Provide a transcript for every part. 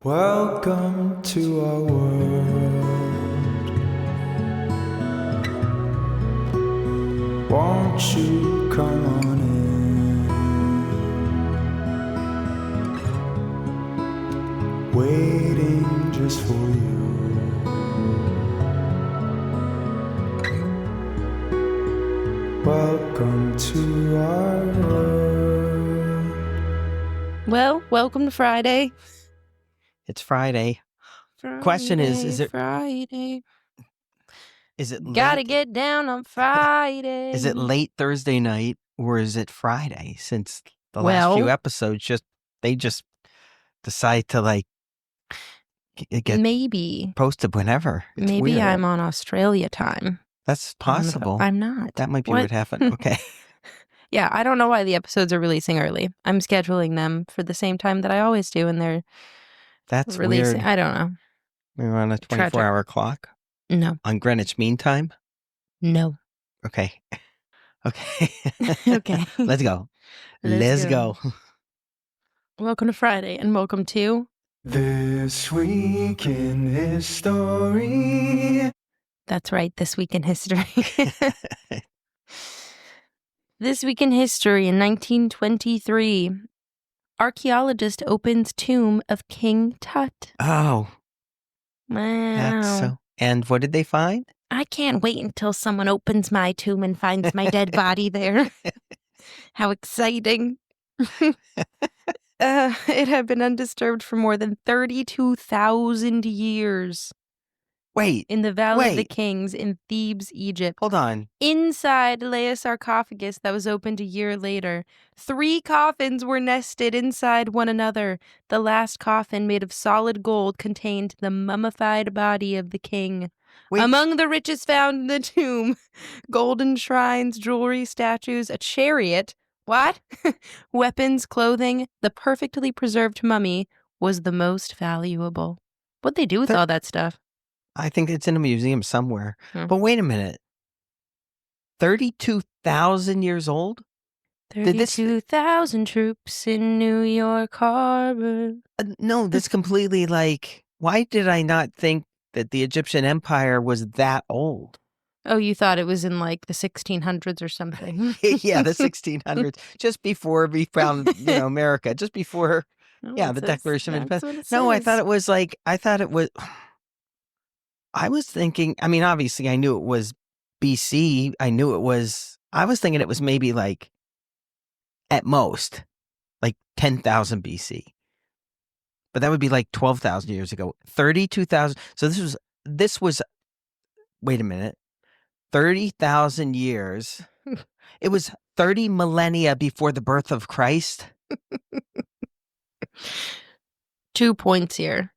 Welcome to our world. Won't you come on in? Waiting just for you. Welcome to our world. Well, welcome to Friday. It's Friday. Question is it Friday? Is it Gotta late? get down on Friday. Is it late Thursday night or is it Friday? Since the last few episodes they just decide to get maybe posted whenever. It's maybe weird. I'm on Australia time. That's possible. I'm not. That might be what happened. Okay. Yeah, I don't know why the episodes are releasing early. I'm scheduling them for the same time that I always do, and they're That's releasing. weird. I don't know. We're on a 24-hour clock? No. On Greenwich Mean Time? No. Okay. Okay. Okay. Let's go. Let's go. Welcome to Friday, and welcome to This Week in History. That's right, This Week in History. This Week in History in 1923, archaeologist opens tomb of King Tut. Oh. Wow. That's so. And what did they find? I can't wait until someone opens my tomb and finds my dead body there. How exciting. It had been undisturbed for more than 32,000 years. Wait. In the Valley of the Kings in Thebes, Egypt. Hold on. Inside lay a sarcophagus that was opened a year later. 3 coffins were nested inside one another. The last coffin, made of solid gold, contained the mummified body of the king. Wait. Among the riches found in the tomb, golden shrines, jewelry, statues, a chariot. What? Weapons, clothing. The perfectly preserved mummy was the most valuable. What'd they do with all that stuff? I think it's in a museum somewhere. But wait a minute. 32,000 years old? 32,000 troops in New York Harbor. No, that's completely why did I not think that the Egyptian Empire was that old? Oh, you thought it was in the 1600s or something. Yeah, the 1600s. Just before we found, America. Just before, the Declaration of Independence. No, I thought it was I was thinking, obviously I knew it was BC. I was thinking it was maybe at most, 10,000 BC. But that would be 12,000 years ago. 32,000. So this was, wait a minute, 30,000 years. It was 30 millennia before the birth of Christ. 2 points here.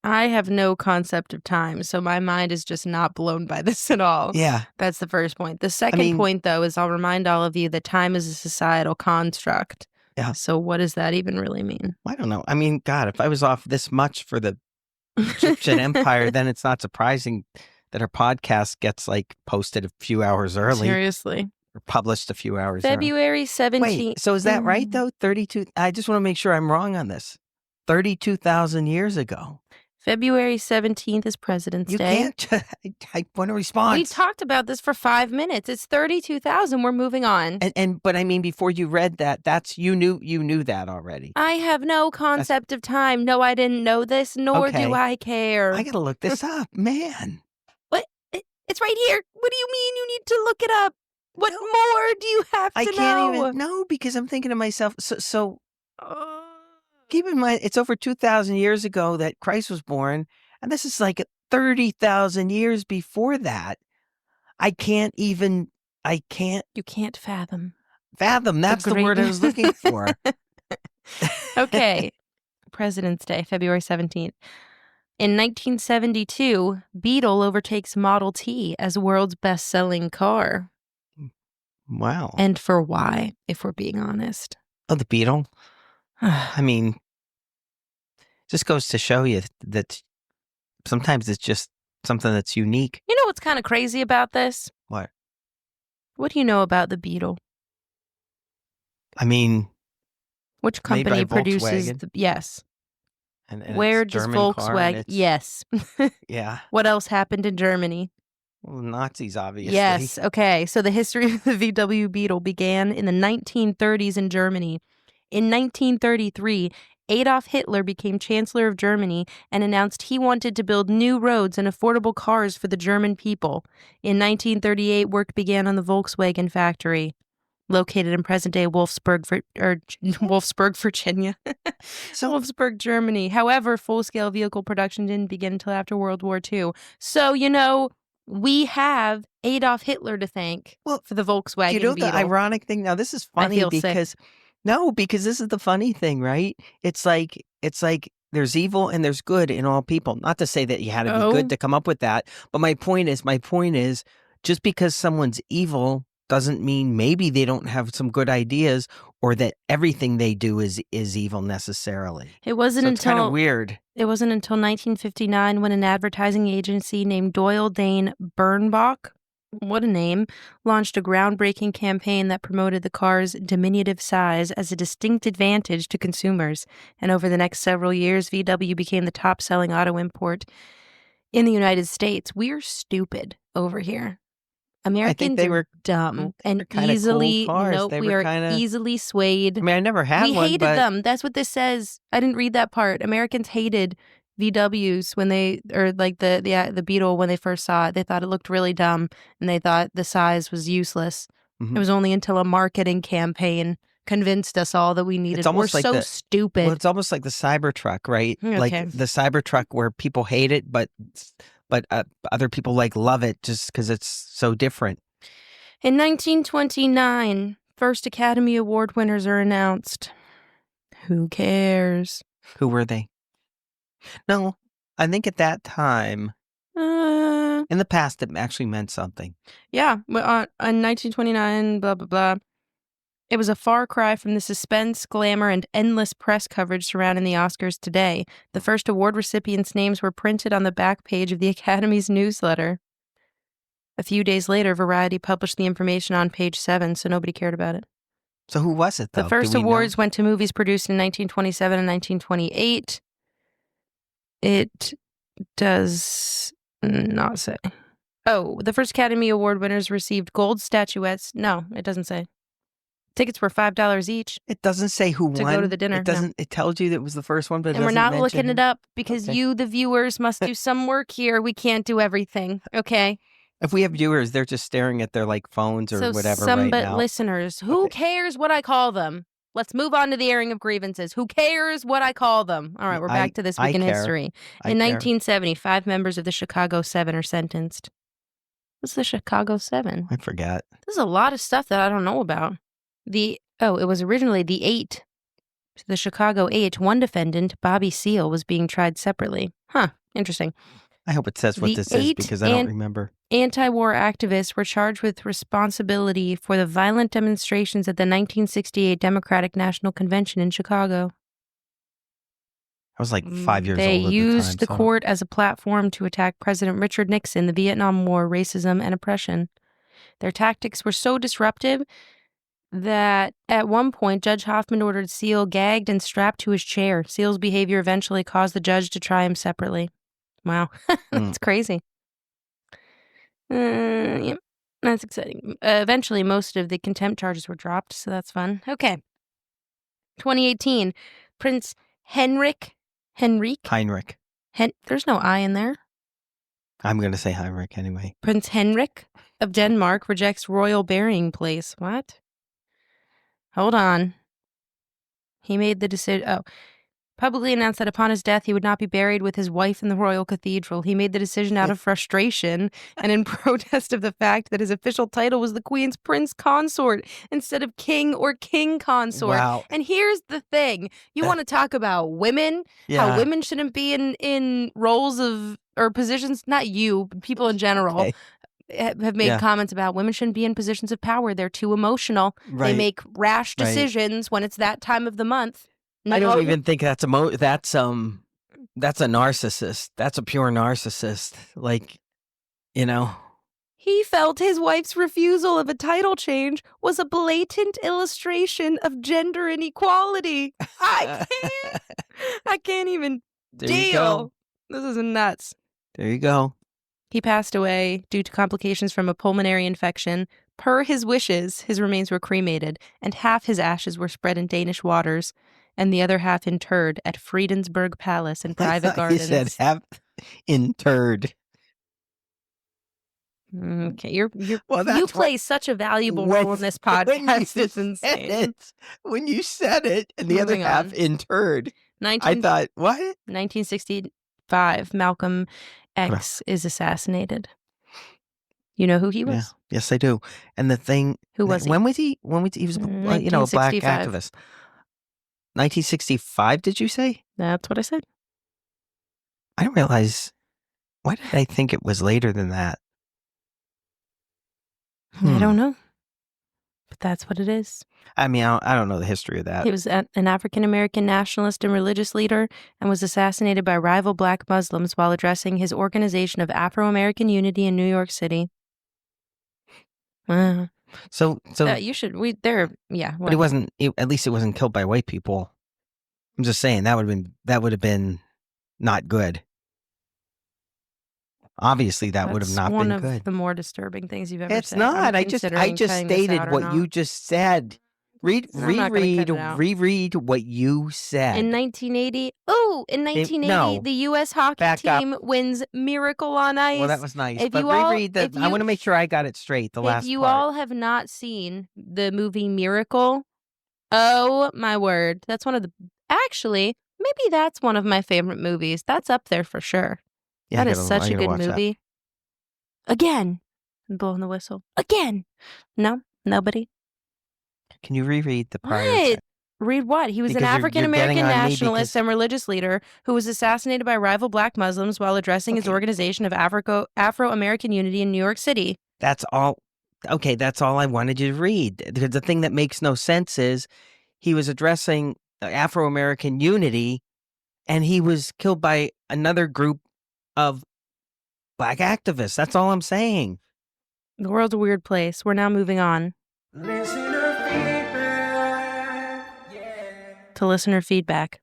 I have no concept of time, so my mind is just not blown by this at all. Yeah. That's the first point. The second point, though, is I'll remind all of you that time is a societal construct. Yeah. So what does that even really mean? I don't know. God, if I was off this much for the Egyptian Empire, then it's not surprising that our podcast gets posted a few hours early. Seriously. Or published a few hours February 17th. Wait, so is that right, though? 32? I just want to make sure I'm wrong on this. 32,000 years ago. February 17th is President's Day. You can't. I want a response. We talked about this for 5 minutes. It's 32,000. We're moving on. But before you read that, you knew that already. I have no concept of time. No, I didn't know this, nor do I care. I gotta look this up, man. What? It's right here. What do you mean you need to look it up? What more do you have to know? I can't even know because I'm thinking to myself. So keep in mind, it's over 2,000 years ago that Christ was born, and this is 30,000 years before that. You can't fathom. Fathom, that's the word I was looking for. Okay. President's Day, February 17th. In 1972, Beetle overtakes Model T as world's best-selling car. Wow. And for why, if we're being honest? Oh, the Beetle? Just goes to show you that sometimes it's just something that's unique. You know what's kind of crazy about this? What? What do you know about the Beetle? I mean, which company produces Volkswagen? Yes. And Where it's does German car, and Volkswagen? it's Yes. yeah. What else happened in Germany? Well, Nazis, obviously. Yes. Okay. So the history of the VW Beetle began in the 1930s in Germany. In 1933, Adolf Hitler became Chancellor of Germany and announced he wanted to build new roads and affordable cars for the German people. In 1938, work began on the Volkswagen factory, located in present-day Wolfsburg, Wolfsburg, Virginia. So Wolfsburg, Germany. However, full-scale vehicle production didn't begin until after World War II. So, we have Adolf Hitler to thank for the Volkswagen you know Beetle. the ironic thing? Now, this is I funny feel because sick. no, because this is the funny thing, right? It's like there's evil and there's good in all people. Not to say that you had to be good to come up with that, but my point is, just because someone's evil doesn't mean maybe they don't have some good ideas or that everything they do is evil necessarily. It wasn't So it's kind until of weird. It wasn't until 1959 when an advertising agency named Doyle Dane Bernbach, what a name, launched a groundbreaking campaign that promoted the car's diminutive size as a distinct advantage to consumers. And over the next several years, VW became the top-selling auto import in the United States. We're stupid over here. Americans they are were dumb cool. and They're kinda cool easily cars. nope, They we were are kinda- easily swayed. I mean, I never had We one, hated but them. That's what this says. I didn't read that part. Americans hated VWs when the Beetle when they first saw it. They thought it looked really dumb and they thought the size was useless. Mhm. It was only until a marketing campaign convinced us all that we needed. We're almost like so the- stupid. Well, it's almost like the Cybertruck, right? Okay. Like the Cybertruck where people hate it, but other people love it just because it's so different. In 1929, first Academy Award winners are announced. Who cares? Who were they? No, I think at that time, in the past, it actually meant something. Yeah, in 1929, blah, blah, blah. It was a far cry from the suspense, glamour, and endless press coverage surrounding the Oscars today. The first award recipients' names were printed on the back page of the Academy's newsletter. A few days later, Variety published the information on page 7, so nobody cared about it. So who was it, though? The first Do we know? awards went to movies produced in 1927 and 1928. It does not say. Oh, the first Academy Award winners received gold statuettes. No, it doesn't say. Tickets were $5 each. It doesn't say who to won. go to the dinner. It doesn't. It tells you that it was the first one, but it And we're doesn't not mention looking who. it up because Okay. you, the viewers, must do some work here. We can't do everything. Okay. If we have viewers, they're just staring at their phones or So whatever some right but now. listeners, who Okay. cares what I call them? Let's move on to the airing of grievances. Who cares what I call them? All right, we're back to this week in care. history. I In care. 1970, 5 members of the Chicago 7 are sentenced. What's the Chicago 7? I forgot. There's a lot of stuff that I don't know about. It was originally the 8. The Chicago 8, one defendant, Bobby Seale, was being tried separately. Huh, interesting. I hope it says what The this is 8 because I don't remember. Anti-war activists were charged with responsibility for the violent demonstrations at the 1968 Democratic National Convention in Chicago. I was 5 years old at the time. They used the court as a platform to attack President Richard Nixon, the Vietnam War, racism, and oppression. Their tactics were so disruptive that at one point, Judge Hoffman ordered Seale gagged and strapped to his chair. Seale's behavior eventually caused the judge to try him separately. Wow. That's crazy. Yep. That's exciting. Eventually, most of the contempt charges were dropped, so that's fun. Okay. 2018, Prince Heinrich. There's no I in there. I'm going to say Heinrich anyway. Prince Henrik of Denmark rejects royal burying place. What? Hold on. He made the decision. Publicly announced that upon his death, he would not be buried with his wife in the royal cathedral. He made the decision out of frustration and in protest of the fact that his official title was the Queen's Prince Consort instead of King or King Consort. Wow. And here's the thing. You want to talk about women? Yeah. How women shouldn't be in roles of or positions? Not you, but people in general. Okay. Have made comments about women shouldn't be in positions of power. They're too emotional. Right. They make rash decisions when it's that time of the month. I don't even think that's a narcissist. That's a pure narcissist. He felt his wife's refusal of a title change was a blatant illustration of gender inequality. I can't even There you go. This is nuts. There you go. He passed away due to complications from a pulmonary infection. Per his wishes, his remains were cremated, and half his ashes were spread in Danish waters, and the other half interred at Friedensburg Palace in private You gardens. said half interred. Okay, you Well, play such a valuable role in this podcast. It's insane. When you said it, and the other Moving half on. interred, I thought, what? 1965, Malcolm X is assassinated. You know who he was? Yeah. Yes, I do. And the thing, Who was he? When was he? He was, a black 1965. activist. 1965, did you say? That's what I said. I didn't realize. Why did I think it was later than that? I don't know. But that's what it is. I mean, I don't know the history of that. He was an African-American nationalist and religious leader and was assassinated by rival black Muslims while addressing his Organization of Afro-American Unity in New York City. So you should, yeah. But at least it wasn't killed by white people. I'm just saying that would have been not good. Obviously, that would have not been good. One of the more disturbing things you've ever said. It's not. I just stated what you just said. Reread what you said. In 1980, the U.S. hockey team wins Miracle on Ice. Well, that was nice. But reread that. I want to make sure I got it straight. The last part. If you all have not seen the movie Miracle, oh my word, that's actually, maybe that's one of my favorite movies. That's up there for sure. Yeah, that is such a good movie. That. Again, I'm blowing the whistle. Again. No, nobody. Can you reread the prior? What? Read what? He was an African-American nationalist and religious leader who was assassinated by rival black Muslims while addressing his Organization of Afro-American Unity in New York City. That's all. Okay, that's all I wanted you to read. Because the thing that makes no sense is he was addressing Afro-American unity, and he was killed by another group of black activists. That's all I'm saying. The world's a weird place. We're now moving on. To listener feedback.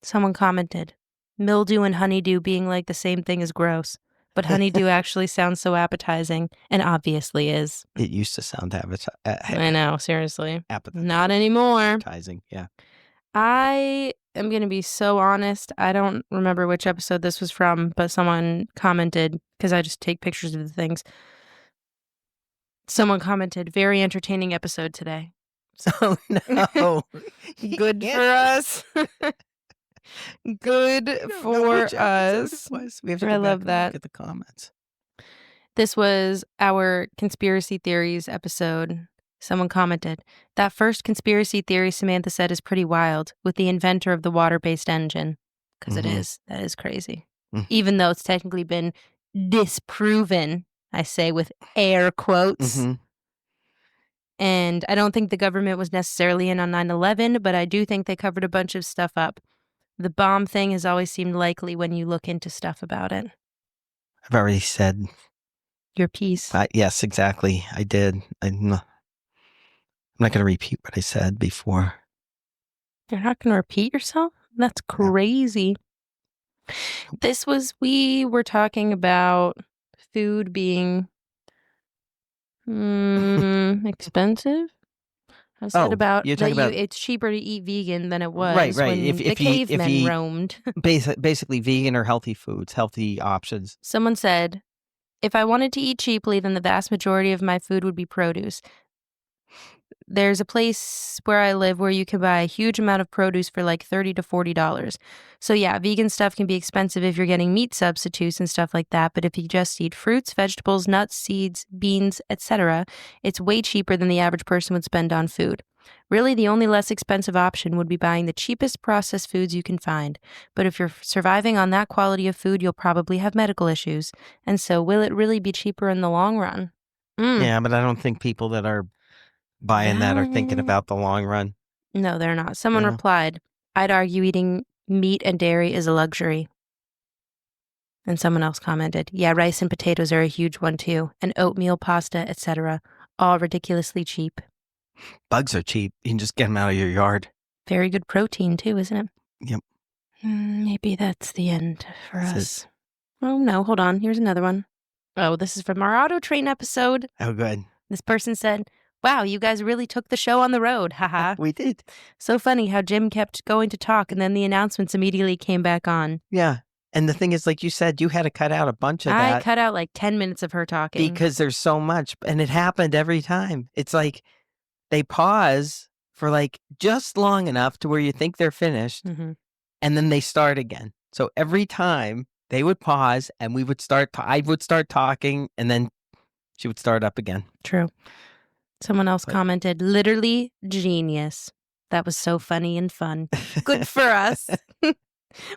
Someone commented, mildew and honeydew being like the same thing is gross, but honeydew actually sounds so appetizing, and obviously is. It used to sound appetizing. I know, seriously. Not anymore. Appetizing, yeah. I am going to be so honest. I don't remember which episode this was from, but someone commented, because I just take pictures of the things. Someone commented, very entertaining episode today. Oh, no. Good for us. Good for us. We have to I love that. Look at the comments. This was our conspiracy theories episode. Someone commented, that first conspiracy theory Samantha said is pretty wild, with the inventor of the water-based engine. Because it is. That is crazy. Even though it's technically been disproven, I say with air quotes. And I don't think the government was necessarily in on 9/11, but I do think they covered a bunch of stuff up. The bomb thing has always seemed likely when you look into stuff about it. I've already said your piece. Yes, exactly. I did. I'm not going to repeat what I said before. You're not going to repeat yourself? That's crazy. Yeah. We were talking about food being expensive. I said about that it's cheaper to eat vegan than it was when the cavemen roamed. Basically vegan or healthy foods, healthy options. Someone said, if I wanted to eat cheaply, then the vast majority of my food would be produce. There's a place where I live where you can buy a huge amount of produce for like $30 to $40. So yeah, vegan stuff can be expensive if you're getting meat substitutes and stuff like that. But if you just eat fruits, vegetables, nuts, seeds, beans, etc., it's way cheaper than the average person would spend on food. Really, the only less expensive option would be buying the cheapest processed foods you can find. But if you're surviving on that quality of food, you'll probably have medical issues. And so will it really be cheaper in the long run? Yeah, but I don't think people that are buying that are thinking about the long run. No, they're not. Someone replied, I'd argue eating meat and dairy is a luxury. And someone else commented, yeah, rice and potatoes are a huge one too, and oatmeal, pasta, etc., all ridiculously cheap. Bugs are cheap. You can just get them out of your yard. Very good protein too, isn't it? Yep. Maybe that's the end for That's it. us. Oh, no, hold on. Here's another one. Oh, this is from our Auto Train episode. Oh, good. This person said, wow, you guys really took the show on the road. Haha. We did. So funny how Jim kept going to talk and then the announcements immediately came back on. Yeah. And the thing is, like you said, you had to cut out a bunch of I that cut out like 10 minutes of her talking. because there's so much. And it happened every time. It's like they pause for like just long enough to where you think they're finished. Mhm. And then they start again. So every time they would pause and we would start, I would start talking and then she would start up again. True. Someone else commented, literally genius. That was so funny and fun. Good for us.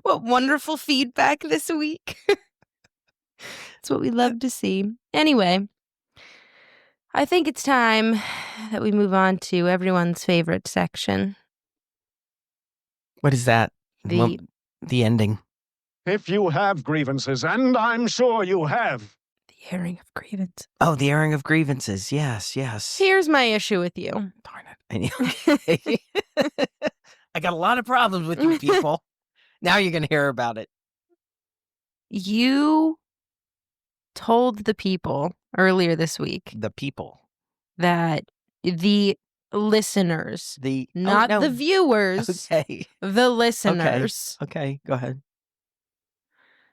What wonderful feedback this week. It's what we love to see. Anyway, I think it's time that we move on to everyone's favorite section. What is that? The ending. If you have grievances, and I'm sure you have. The airing of grievances. Oh, the airing of grievances. Yes, yes. Here's my issue with you. Darn it. I got a lot of problems with you people. Now you're going to hear about it. You told the people earlier this week The people. that the listeners, The not oh, no. the viewers, Okay. the listeners, Okay, go ahead.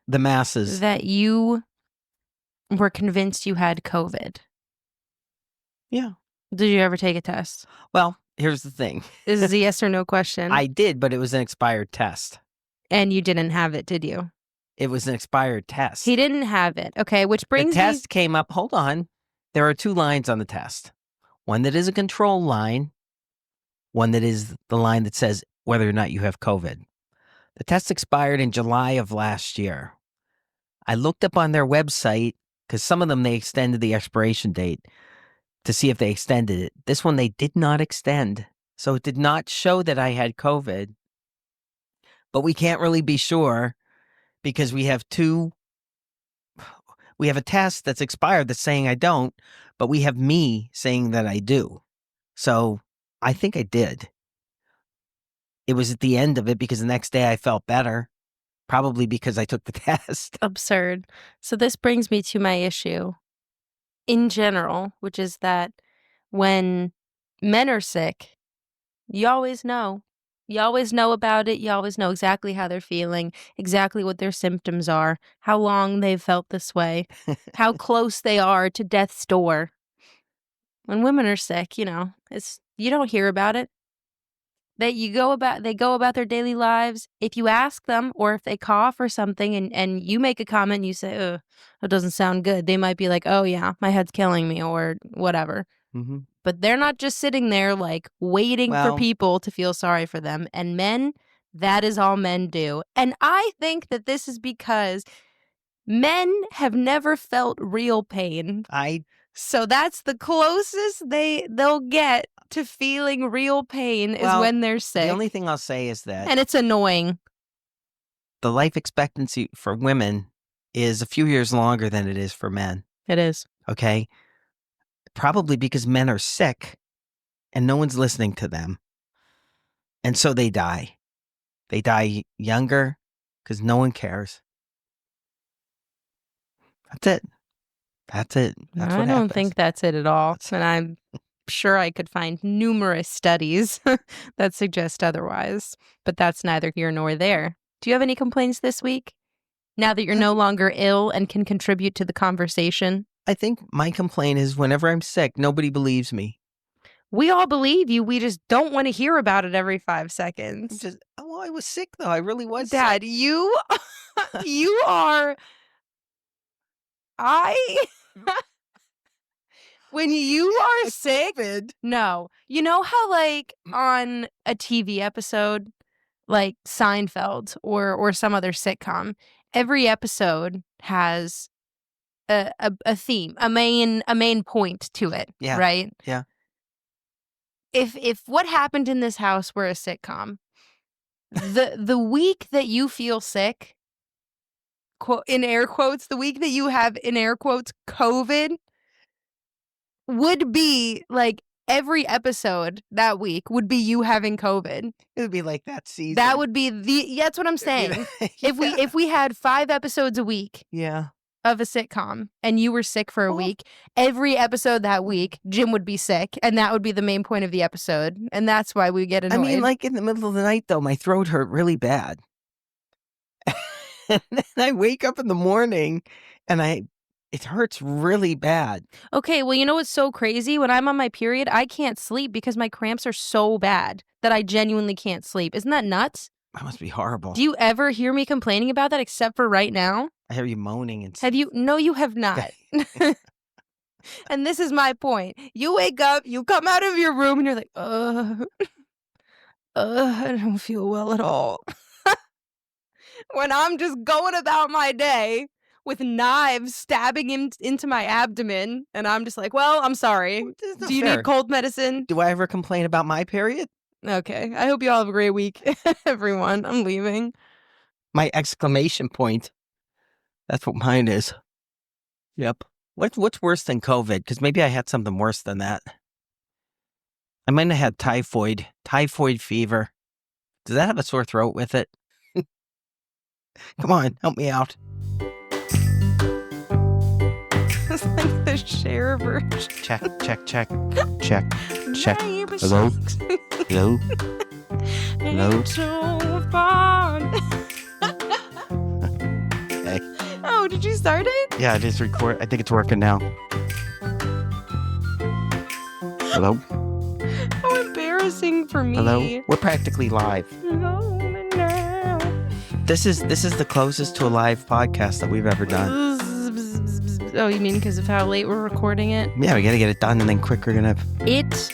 The masses. that you were convinced you had COVID. Yeah. Did you ever take a test? Well, here's the thing. This is a yes or no question. I did, but it was an expired test. And you didn't have it, did you? It was an expired test. He didn't have it. Okay, which brings the test came up. Hold on. There are two lines on the test. One that is a control line. One that is the line that says whether or not you have COVID. The test expired in July of last year. I looked up on their website because some of them they extended the expiration date to see if they extended it. This one they did not extend. So it did not show that I had COVID. But we can't really be sure because we have a test that's expired that's saying I don't, but we have me saying that I do. So I think I did. It was at the end of it because the next day I felt better, probably because I took the test. absurd. So this brings me to my issue in general, which is that when men are sick, you always know. You always know about it. You always know exactly how they're feeling, exactly what their symptoms are, how long they've felt this way, how close they are to death's door. When women are sick, you don't hear about it. They go about their daily lives. If you ask them or if they cough or something and you make a comment and you say, "Ugh, that doesn't sound good," they might be like, "Oh yeah, my head's killing me," or whatever. Mm-hmm. But they're not just sitting there like waiting for people to feel sorry for them. And men, that is all men do. And I think that this is because men have never felt real pain. So that's the closest they'll get to feeling real pain is when they're sick. The only thing I'll say is that and it's annoying. The life expectancy for women is a few years longer than it is for men. It is. Okay? Probably because men are sick and no one's listening to them. And so they die. They die younger because no one cares. That's it. That's it. That's what I don't happens. think that's it at all. And I'm sure I could find numerous studies that suggest otherwise. But that's neither here nor there. Do you have any complaints this week? Now that you're no longer ill and can contribute to the conversation? I think my complaint is whenever I'm sick, nobody believes me. We all believe you. We just don't want to hear about it every 5 seconds. I was sick though. I really was Dad, sick. you are... When you are sick... No. You know how like on a TV episode, like Seinfeld or some other sitcom, every episode has a theme, a main point to it, right? Yeah. If what happened in this house were a sitcom, the week that you feel sick, quote in air quotes, the week that you have in air quotes COVID would be like every episode that week would be you having COVID. It would be like that season. That would be that's what I'm saying. If we had 5 episodes a week of a sitcom and you were sick for a week, every episode that week, Jim would be sick, and that would be the main point of the episode. And that's why we get annoyed. I mean, like in the middle of the night, though, my throat hurt really bad. And then I wake up in the morning and it hurts really bad. Okay, well, you know what's so crazy? When I'm on my period, I can't sleep because my cramps are so bad that I genuinely can't sleep. Isn't that nuts? That must be horrible. Do you ever hear me complaining about that except for right now? I hear you moaning and Have you? No, you have not. And this is my point. You wake up, you come out of your room, and you're like, I don't feel well at all. When I'm just going about my day with knives stabbing into my abdomen, and I'm just like, well, I'm sorry. Do you need cold medicine? Do I ever complain about my period? Okay. I hope you all have a great week, everyone. I'm leaving. My exclamation point. That's what mine is. Yep. What's worse than COVID? Because maybe I had something worse than that. I might have had typhoid fever. Does that have a sore throat with it? Come on, help me out. It's like the share version. Check. Hello? Hello? Hello? So fun. Hey. Oh, did you start it? Yeah, it is record. I think it's working now. Hello? How embarrassing for me. Hello? We're practically live. This is the closest to a live podcast that we've ever done. Oh, you mean because of how late we're recording it? Yeah, we gotta get it done and then quick we're gonna... It